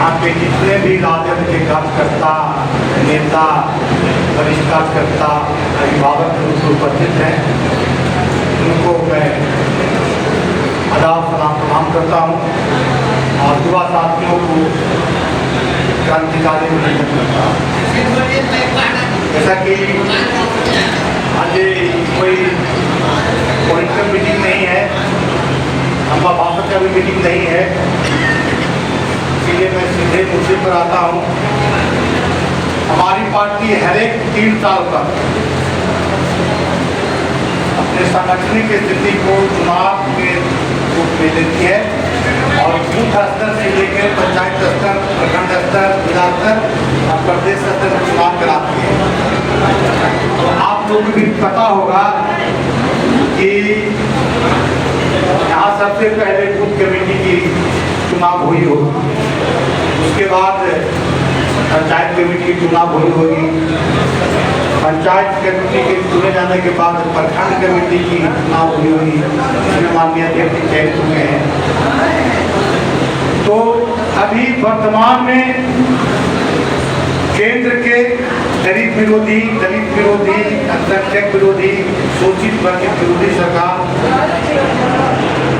यहाँ पे जितने भी राजद के कार्यकर्ता, नेता, वरिष्ठ कार्यकर्ता अभिभावक रूप से उपस्थित हैं, उनको मैं आदाब सलाम प्रणाम करता हूँ और युवा साथियों को क्रांतिकारी अभिनंदन करता हूँ। जैसा कि आज कोई पॉलिटिकल मीटिंग नहीं है, लंबा भाषण का भी मीटिंग नहीं है, इसलिए मैं सीधे मुद्दे पर आता हूँ। हमारी पार्टी हर एक 3 साल तक अपने सांगठनिक स्थिति को चुनाव के रूप में लेती है और बूथ स्तर से लेकर पंचायत स्तर, प्रखंड स्तर, जिला स्तर और प्रदेश स्तर पर चुनाव कराती है। तो आप लोगों को भी पता होगा कि यहाँ सबसे पहले बूथ कमेटी की चुनाव हुई होगी, उसके बाद पंचायत कमेटी की चुनाव हुई होगी, पंचायत कमेटी के चुने जाने के बाद प्रखंड कमेटी की चुनाव हुई होगी, जिसमें माननीय अध्यक्ष चयनित हुए हैं। तो अभी वर्तमान में केंद्र के दलित विरोधी, अल्पसंख्यक विरोधी, शोषित वर्ग विरोधी सरकार,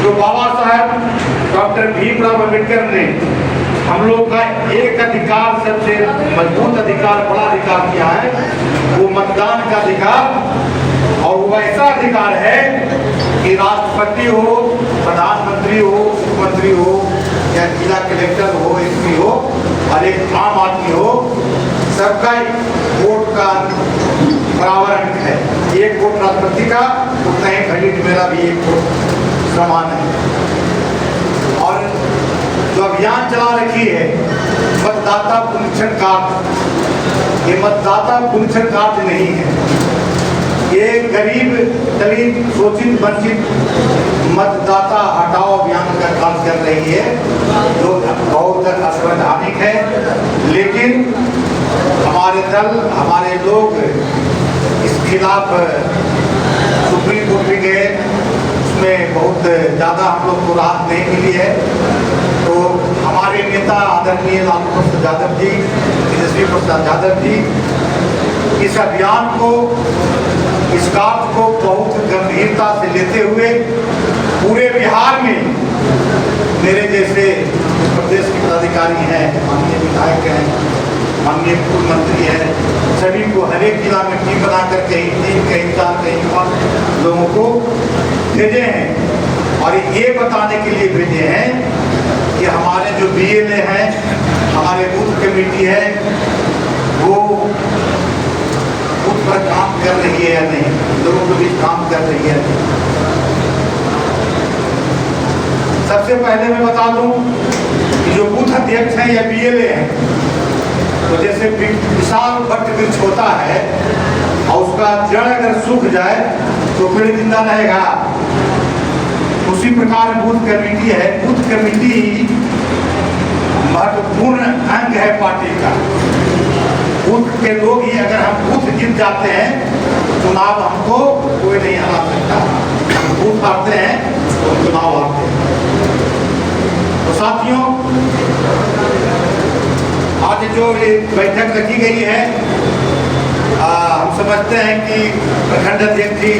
जो बाबा साहब डॉक्टर भीमराव अम्बेडकर ने हम लोग का एक अधिकार, सबसे मजबूत अधिकार, बड़ा अधिकार किया है, वो मतदान का अधिकार। और वो ऐसा अधिकार है कि राष्ट्रपति हो, प्रधानमंत्री हो, मुख्यमंत्री हो या जिला कलेक्टर हो, एसपी हो और एक आम आदमी हो, सबका वोट का बराबर अंक है। एक वोट राष्ट्रपति का, उतना ही वैलिड मेरा भी एक वोट समान है। और जो अभियान चला रखी है मतदाता पुनरीक्षण कार्ड, ये मतदाता पुनरीक्षण कार्ड नहीं है, ये गरीब, दलित, शोषित, वंचित मतदाता हटाओ अभियान का काम कर रही है, जो बहुत असंवैधानिक है। लेकिन हमारे दल, हमारे लोग इस खिलाफ सुप्रीम कोर्ट भी गए, उसमें बहुत ज़्यादा हम लोग को राहत नहीं मिली है। तो हमारे नेता आदरणीय लालू प्रसाद यादव जी, तेजस्वी प्रसाद यादव जी इस अभियान को, इस कार्य को बहुत गंभीरता से लेते हुए पूरे बिहार में मेरे जैसे प्रदेश के पदाधिकारी हैं, माननीय विधायक हैं, माननीय पूर्व मंत्री हैं, सभी को हर एक जिला में टीम बनाकर कहीं 3, कहीं 4, कहीं 5 लोगों को भेजे हैं और ये बताने के लिए भेजे हैं कि हमारे जो BLA हैं, हमारे बूथ कमेटी है, वो बूथ पर काम कर रही है या नहीं, लोगों के बीच काम कर रही है। सबसे पहले मैं बता दूं कि जो बूथ अध्यक्ष हैं या BLA हैं, तो जैसे विशाल वट वृक्ष होता है और उसका जड़ अगर सूख जाए तो पेड़ जिंदा रहेगा, उसी प्रकार बूथ कमेटी है। बूथ कमेटी महत्वपूर्ण अंग है पार्टी का। बूथ के लोग ही, अगर हम बूथ जीत जाते हैं, चुनाव हमको कोई नहीं हरा सकता। हम बूथ हारते हैं तो चुनाव हारते हैं। तो साथियों, आज जो ये बैठक रखी गई है, हम समझते हैं कि प्रखंड अध्यक्ष जी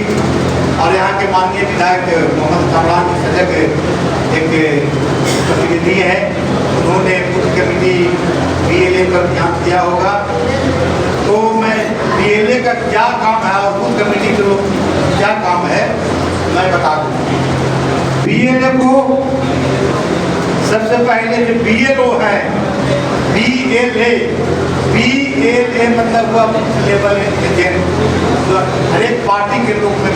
और यहाँ के माननीय विधायक मोहम्मद कामरान जी सजग एक प्रतिनिधि हैं, उन्होंने बूथ कमेटी BLA पर ध्यान दिया होगा। तो मैं BLA का क्या काम है और बूथ कमेटी के लोग क्या काम है मैं बता दूँ। BLA को सबसे पहले जो BLO है, BLA मतलब हुआ लेवल एजेंट, जो हर एक पार्टी के लोग में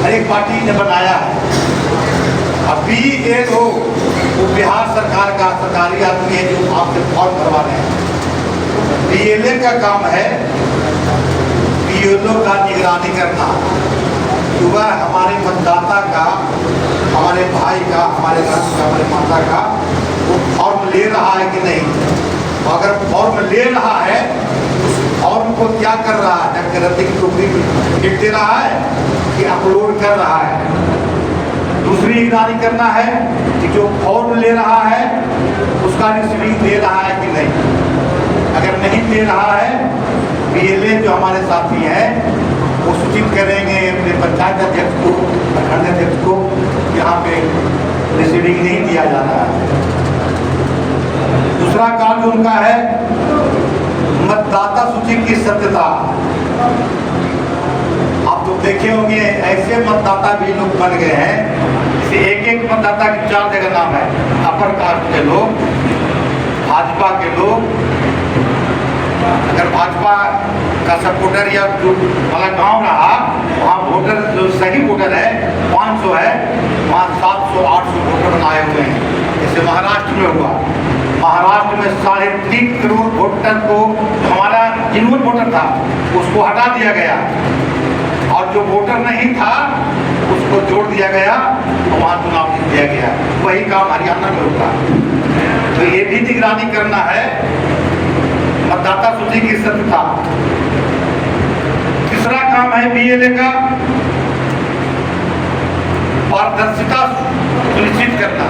हर एक पार्टी ने बनाया है। अब BLO वो बिहार सरकार का सरकारी आदमी है जो आपसे फॉर्म करवा रहे हैं। BLA का काम है BLO का निगरानी करना, कि वह हमारे मतदाता का, हमारे भाई का, हमारे बहन का, हमारे माता का वो फॉर्म ले रहा है कि नहीं। अगर फॉर्म ले रहा है उस फॉर्म को क्या कर रहा है, डॉक्टर रद्दी की टोकरी में लिख दे रहा है कि अपलोड कर रहा है। दूसरी निगरानी करना है कि जो फॉर्म ले रहा है उस उसका रिसीविंग दे रहा है कि नहीं। अगर नहीं दे रहा है, बीएलए जो हमारे साथी हैं वो सूचित करेंगे अपने पंचायत अध्यक्ष को, प्रखंड अध्यक्ष को, यहाँ पे रिसीविंग नहीं दिया जा रहा है। दूसरा कार्य उनका है मतदाता सूची की सत्यता। आप तो देखे होंगे ऐसे मतदाता भी लोग बन गए हैं, जैसे एक मतदाता की 4 जगह नाम है। अपर कास्ट के लोग, भाजपा के लोग, अगर भाजपा का सपोर्टर या जो वाला गांव रहा वहाँ वोटर जो सही वोटर है 500 है, वहाँ 700-800 वोटर बनाए हुए हैं। जैसे महाराष्ट्र में हुआ, महाराष्ट्र में 3.5 करोड़ वोटर को हमारा जिनवन वोटर था उसको हटा दिया गया, और जो वोटर नहीं था उसको जोड़ दिया गया और वहाँ चुनाव जीत दिया गया। वही काम हरियाणा में होगा। तो ये भी निगरानी करना है मतदाता सूची की सत्यता। तीसरा काम है बीएलए का पारदर्शिता सुनिश्चित करना,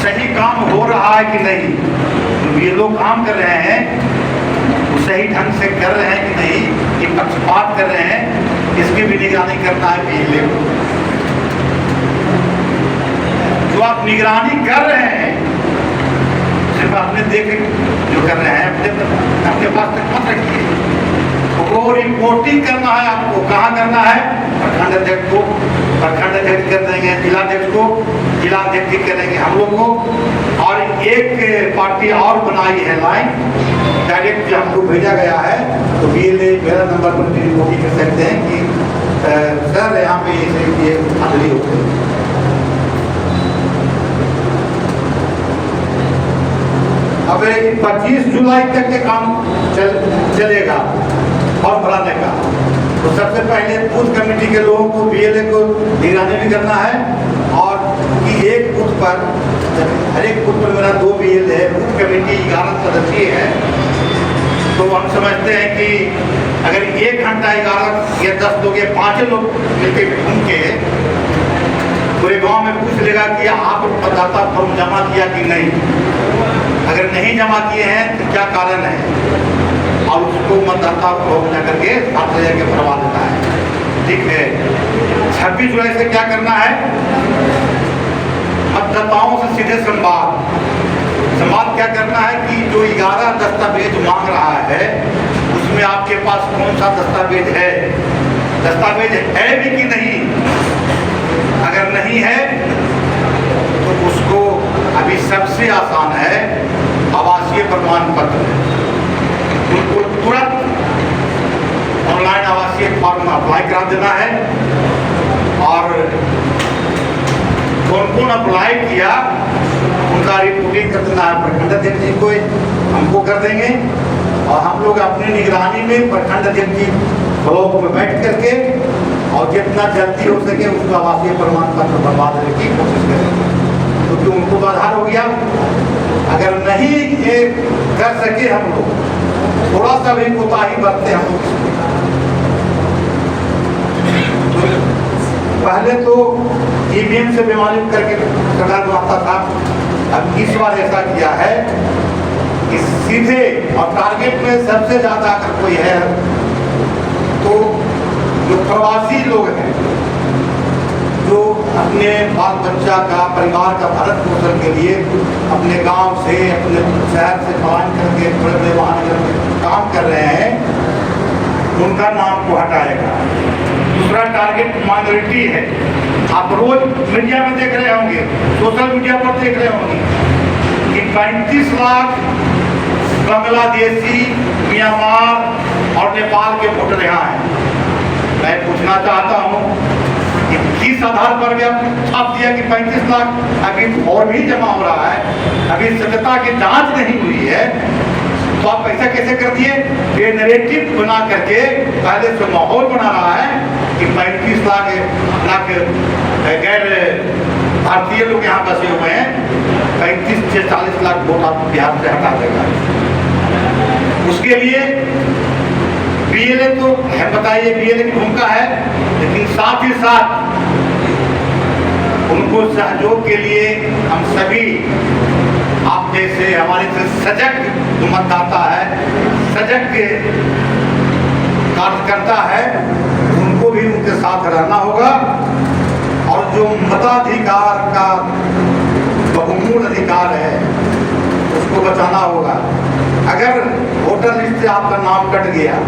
सही काम हो रहा है कि नहीं। जो ये लोग काम कर रहे हैं वो सही ढंग से कर रहे हैं कि नहीं, ये पक्षपात कर रहे हैं, इसकी भी निगरानी करना है बीएलए को। जो आप निगरानी कर रहे हैं सिर्फ अपने देख जो कर रहे हैं अपने पास तक मत रखिए, वो रिपोर्टिंग करना है आपको। कहाँ करना है? प्रखंड अध्यक्ष को, प्रखंड अध्यक्ष कर देंगे, जिलाध्यक्ष को, जिलाध्यक्ष करेंगे हम लोग को। और एक पार्टी और बनाई है लाइन डायरेक्ट जो हमको भेजा गया है, तो बीएलए मेरा नंबर पर भी रिपोर्टिंग कर सकते हैं कि सर यहाँ पे ये हाजिरी हो गई। अब 25 जुलाई तक के काम चलेगा और भराने का। तो सबसे पहले बूथ कमेटी के लोगों को बीएलए को निगरानी भी करना है, और कि एक बूथ पर, हर एक बूथ पर मेरा 2 बीएलए है, बूथ कमेटी 11 सदस्यीय है। तो हम समझते हैं कि अगर 1 घंटा 11 या 10 लोग या 5 लोग मिलकर घूम के पूरे गांव में पूछ लेगा कि आप मतदाता फॉर्म जमा किया कि नहीं, अगर नहीं जमा किए हैं तो क्या कारण है, और उसको मतदाता फॉर्म जा करके 7,000 के भरवा देता है। ठीक है। 26 जुलाई से क्या करना है? मतदाताओं से सीधे संवाद क्या करना है कि जो 11 दस्तावेज मांग रहा है उसमें आपके पास कौन सा दस्तावेज है, दस्तावेज है भी कि नहीं। अगर नहीं है तो उसको अभी सबसे आसान है आवासीय प्रमाण पत्र, उनको तुरंत ऑनलाइन आवासीय फॉर्म अप्लाई करा देना है। और कौन कौन अप्लाई किया उनका रिपोर्टिंग कर देना है प्रखंड अध्यक्ष जी को, हमको कर देंगे, और हम लोग अपनी निगरानी में प्रखंड अध्यक्ष जी ब्लॉक में बैठ करके और जितना जल्दी हो सके उसको आवासीय प्रमाण पत्र बनवा देने की कोशिश करेंगे, क्योंकि उनको तो आधार हो गया। अगर नहीं ये कर सके हम लोग, थोड़ा सा भी कोताही बरते हम लोग, पहले तो ईवीएम से बेमालूम करके सरकार बनाता था, अब इस बार ऐसा किया है कि सीधे, और टारगेट में सबसे ज्यादा अगर कोई है तो जो प्रवासी लोग हैं, जो अपने बाल बच्चा का, परिवार का भरण पोषण के लिए अपने गांव से, अपने शहर से पलायन करके बड़े बड़े वाहन में काम कर रहे हैं, उनका नाम को हटाएगा। दूसरा टारगेट माइनॉरिटी है। आप रोज मीडिया में देख रहे होंगे, सोशल मीडिया पर देख रहे होंगे कि 35 लाख बांग्लादेशी, म्यांमार और नेपाल के वोटर यहाँ हैं। मैं पूछना चाहता हूँ कि किस आधार पर भी छाप दिया कि 35 लाख अभी और भी जमा हो रहा है, अभी सत्यता की जांच नहीं हुई है, तो आप ऐसा कैसे कर दिए? ये नैरेटिव बना करके पहले से माहौल बना रहा है कि 35 लाख गैर भारतीय लोग यहाँ बसे हुए हैं, 35 से 40 लाख वोट आप बिहार से हटा देगा। उसके लिए बीएलए तो है, बताइए बीएलए की भूमिका है, लेकिन साथ ही साथ उनको सहयोग के लिए हम सभी आप जैसे हमारे से सजग जो मतदाता है, सजग के कार्यकर्ता है, उनको भी उनके साथ रहना होगा और जो मताधिकार का बहुमूल्य अधिकार है उसको बचाना होगा। अगर वोटर लिस्ट से आपका नाम कट गया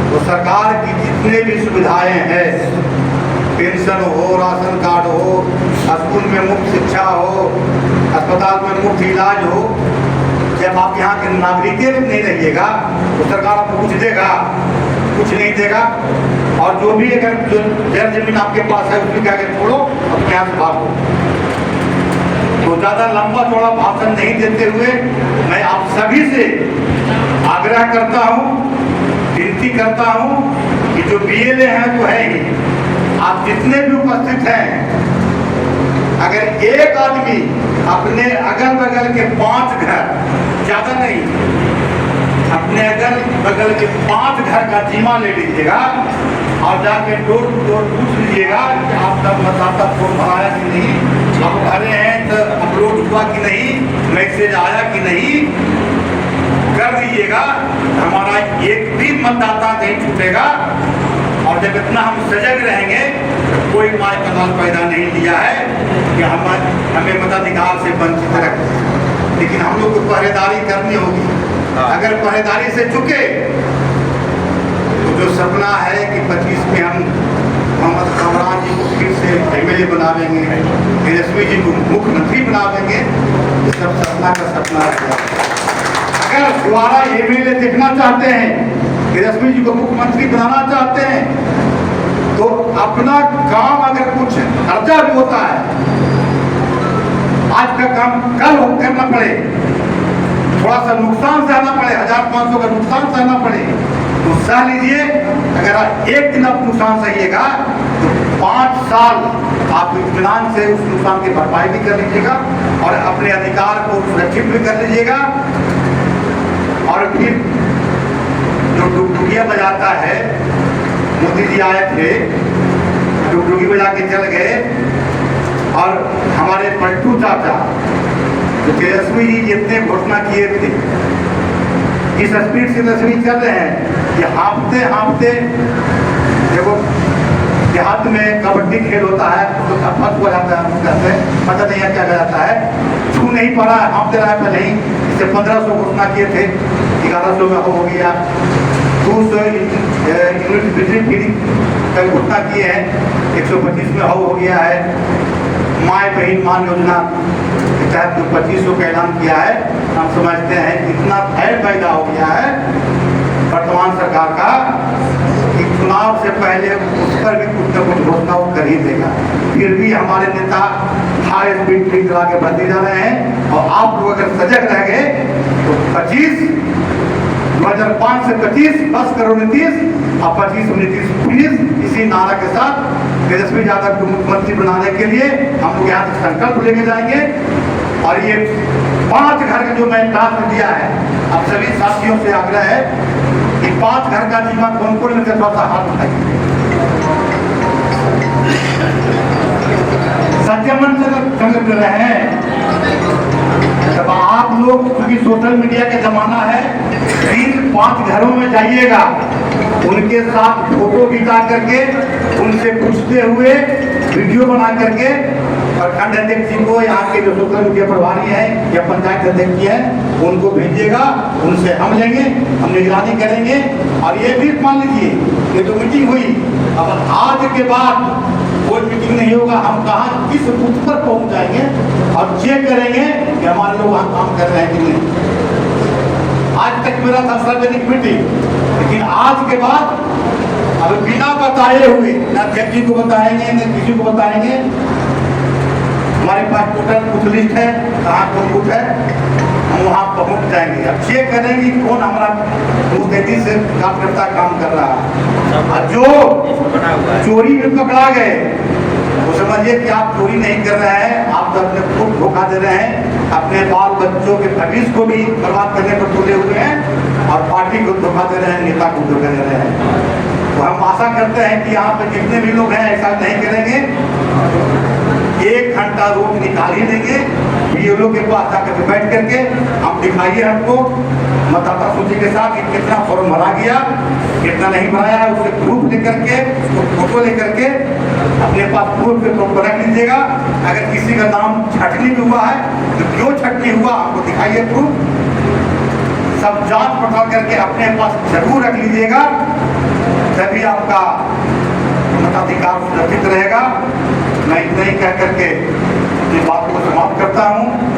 तो सरकार की जितने भी सुविधाएं हैं, पेंशन हो, राशन कार्ड हो, स्कूल में मुफ्त शिक्षा हो, अस्पताल में मुफ्त इलाज हो, जब आप यहाँ के नागरिक नहीं रहिएगा तो सरकार आपको कुछ देगा? कुछ नहीं देगा। और जो भी अगर जो जमीन आपके पास है उसमें क्या कर छोड़ो, अपने यहाँ से भागो। तो ज़्यादा लंबा चौड़ा भाषण नहीं देते हुए मैं आप सभी से आग्रह करता हूँ, विनती करता हूँ कि जो BLA हैं तो है ही, आप जितने भी उपस्थित हैं, अगर एक आदमी अपने अगल बगल के 5 घर, ज़्यादा नहीं, अपने अगल बगल के 5 घर का जिम्मा ले लीजिएगा और जाके डोर टू डोर पूछ लीजिएगा कि आपका मतदाता फॉर्म भराया कि नहीं, आप भरे हैं तो अपलोड हुआ कि नहीं, मैसेज आया कि नहीं, कर दीजिएगा। हमारा एक भी मतदाता नहीं छूटेगा। और जब इतना हम सजग रहेंगे तो कोई माय कमाल पैदा नहीं दिया है कि हमें मताधिकार से वंचित रखें, लेकिन हम लोग को पहरेदारी करनी होगी। अगर पहरेदारी से चुके तो जो सपना है कि 25 में हम मोहम्मद कामरान जी को फिर से MLA बना देंगे, तेजस्वी जी को मुख्यमंत्री बना देंगे, ये सब सपना का सपना है। अगर दोबारा MLA देखना चाहते हैं, तेजस्वी जी को मुख्यमंत्री बनाना चाहते हैं, तो अपना काम अगर कुछ खर्चा भी होता है, आज का काम कल करना पड़े, थोड़ा सा नुकसान सहना पड़े, 1500 का नुकसान सहना पड़े तो सह लीजिए। अगर एक दिन आप नुकसान सहिएगा तो 5 साल आप इत्मीनान से उस नुकसान की भरपाई भी कर लीजिएगा और अपने अधिकार को सुरक्षित भी कर लीजिएगा। और फिर जो डुगडुगिया बजाता है, मोदी जी आए थे, डुगडुगी बजा के चल गए और हमारे पलटू चाचा जो तेजस्वी जी जितने घोषणा किए थे, इस स्पीड से तस्वीर चल रहे हैं कि हाँफते हाँफते, देखो देहात में कबड्डी खेल होता है तो फर्स्ट हो जाता है, कहते हैं पता नहीं है क्या जाता है, छू नहीं पड़ा, हाँफते रहा पहले ही। इससे 1500 घोषणा किए थे, 1100 में हो गया, 200 यूनिट बिजली फ्री का घोषणा किए हैं, 125 में हो गया है। माय बहन मान योजना के तहत जो 2500 का ऐलान किया है, हम समझते हैं इतना भय पैदा हो गया है वर्तमान सरकार का कि चुनाव से पहले उस पर भी कुछ न कुछ घोषणा कर ही देगा। फिर भी हमारे नेता हाई स्पीड ट्रेन चला के बढ़ते जा रहे हैं और आप लोग अगर सजग रह गए तो 2005 से 25 10 करोड़ नीतीश और 25 नीतीश फिनिश, इसी नारा के साथ तेजस्वी यादव को मुख्यमंत्री बनाने के लिए हम लोग यहाँ से संकल्प लेके जाएंगे। और ये 5 घर का जो मैंने टास्क दिया है, अब सभी साथियों से आग्रह है कि 5 घर का जिम्मा कौन कौन लेकर थोड़ा सा हाथ उठाइए। सत्यमन संग कर रहे हैं, जब आप लोग, क्योंकि सोशल मीडिया का जमाना है, 3-5 घरों में जाइएगा, उनके साथ फोटो खिंचा करके, उनसे पूछते हुए वीडियो बना करके, और खंड अध्यक्ष जी को, यहाँ के जो सोशल मीडिया प्रभारी हैं या पंचायत अध्यक्ष जी हैं, उनको भेजिएगा, उनसे हम लेंगे, हम निगरानी करेंगे। और ये भी मान लीजिए ये तो मीटिंग हुई, अब आज के बाद कोई मीटिंग नहीं होगा, हम कहाँ किस बूथ पर पहुँच जाएंगे और चेक करेंगे कि हमारे लोग वहाँ काम कर रहे हैं कि नहीं। आज तक मेरा था सार्वजनिक मीटिंग, लेकिन आज के बाद अब बिना बताए हुए, न अध्यक्ष जी को बताएंगे न किसी को बताएंगे, हमारे पास टोटल बूथ लिस्ट है, कहाँ कौन बूथ है, हम वहाँ पहुँच जाएंगे। अब चेक करेंगे कौन हमारा मुस्तैदी से कार्यकर्ता काम कर रहा है। और जो चोरी में पकड़ा गए वो समझिए कि आप चोरी नहीं कर रहे हैं, आप तो अपने खुद धोखा दे रहे हैं, अपने बाल बच्चों के भविष्य को भी बर्बाद करने पर तुले हुए हैं और पार्टी को धोखा दे रहे हैं, नेता को धोखा दे रहे हैं। तो हम आशा करते हैं कि यहाँ पे जितने भी लोग हैं ऐसा नहीं करेंगे, 1 घंटा रोज निकाल ही लेंगे बीएलओ के पास जाकर के बैठ करके हम दिखाइए हमको मतदाता सूची के साथ कि कितना फॉर्म भरा गया, कितना नहीं भराया है, उससे प्रूफ लेकर के, उसको फोटो लेकर के अपने पास प्रूफ के तौर पर रख लीजिएगा। अगर किसी का नाम छटनी भी हुआ है तो क्यों छटनी हुआ हमको दिखाइए प्रूफ। सब जांच पड़ताल करके अपने पास जरूर रख लीजिएगा, तभी आपका मताधिकार सुरक्षित रहेगा। मैं इतना ही कह करके अपनी बात को समाप्त करता हूँ।